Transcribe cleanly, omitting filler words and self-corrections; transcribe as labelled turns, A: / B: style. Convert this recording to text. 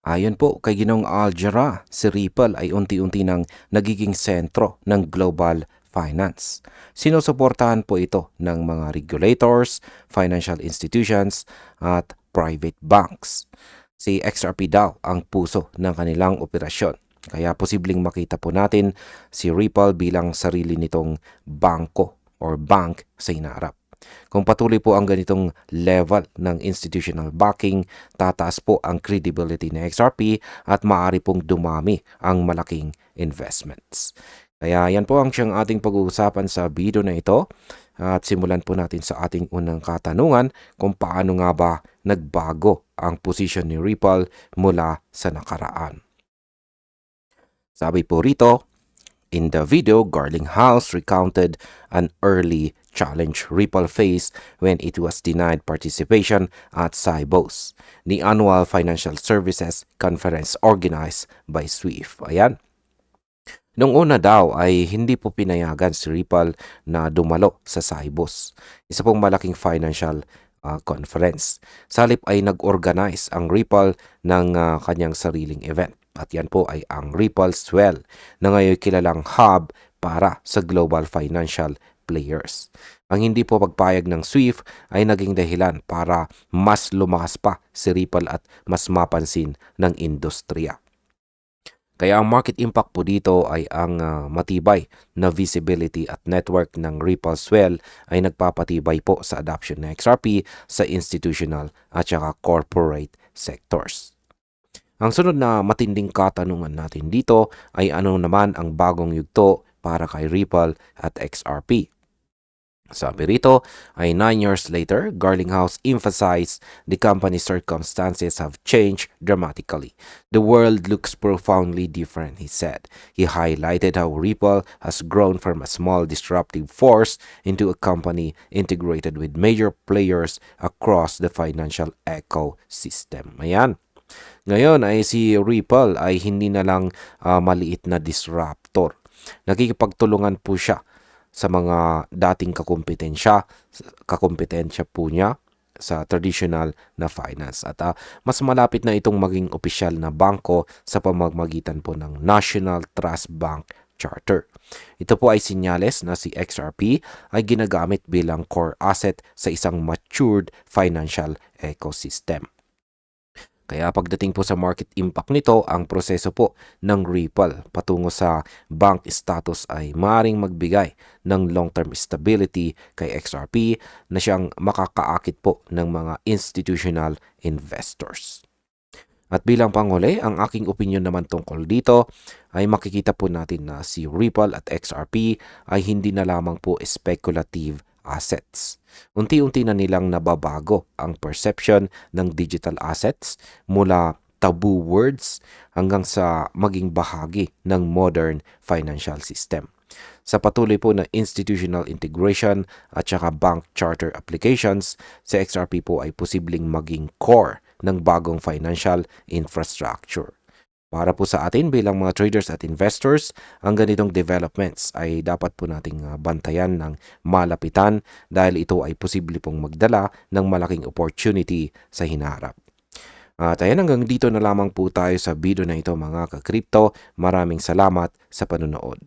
A: Ayon po kay Ginong Aljara, si Ripple ay unti-unti nang nagiging sentro ng global finance. Sinusuportahan po ito ng mga regulators, financial institutions at private banks. Si XRP daw ang puso ng kanilang operasyon. Kaya posibleng makita po natin si Ripple bilang sarili nitong bangko or bank sa hinarap. Kung patuloy po ang ganitong level ng institutional backing, tataas po ang credibility ng XRP at maaari pong dumami ang malaking investments. Kaya yan po ang siyang ating pag-uusapan sa video na ito. At simulan po natin sa ating unang katanungan kung paano nga ba nagbago ang posisyon ni Ripple mula sa nakaraan. Sabi po rito, in the video, Garlinghouse recounted an early challenge Ripple faced when it was denied participation at Sibos, the annual financial services conference organized by SWIFT. Ayan. Noong una daw ay hindi po pinayagan si Ripple na dumalo sa Sibos, isa pong malaking financial conference. Sa halip ay nag-organize ang Ripple ng kanyang sariling event. At yan po ay ang Ripple Swell na ngayon kilalang hub para sa global financial players. Ang hindi po pagpayag ng SWIFT ay naging dahilan para mas lumakas pa si Ripple at mas mapansin ng industriya. Kaya ang market impact po dito ay ang matibay na visibility at network ng Ripple Swell ay nagpapatibay po sa adoption ng XRP sa institutional at saka corporate sectors. Ang sunod na matinding katanungan natin dito ay ano naman ang bagong yugto para kay Ripple at XRP. Sabi rito ay 9 years later, Garlinghouse emphasized the company's circumstances have changed dramatically. The world looks profoundly different, he said. He highlighted how Ripple has grown from a small disruptive force into a company integrated with major players across the financial ecosystem. Ayan. Ngayon ay si Ripple ay hindi na lang maliit na disruptor. Nakikipagtulungan po siya sa mga dating kakumpetensya po niya sa traditional na finance. At mas malapit na itong maging opisyal na bangko sa pamamagitan po ng National Trust Bank Charter. Ito po ay sinyales na si XRP ay ginagamit bilang core asset sa isang matured financial ecosystem. Kaya pagdating po sa market impact nito, ang proseso po ng Ripple patungo sa bank status ay maaaring magbigay ng long-term stability kay XRP na siyang makakaakit po ng mga institutional investors. At bilang panghuli, ang aking opinion naman tungkol dito ay makikita po natin na si Ripple at XRP ay hindi na lamang po speculative assets. Unti-unti na nilang nababago ang perception ng digital assets mula taboo words hanggang sa maging bahagi ng modern financial system. Sa patuloy po na institutional integration at saka bank charter applications, si XRP po ay posibleng maging core ng bagong financial infrastructure. Para po sa atin bilang mga traders at investors, ang ganitong developments ay dapat po nating bantayan ng malapitan dahil ito ay posible pong magdala ng malaking opportunity sa hinaharap. At ayan, hanggang dito na lamang po tayo sa video na ito mga ka-crypto. Maraming salamat sa panunood.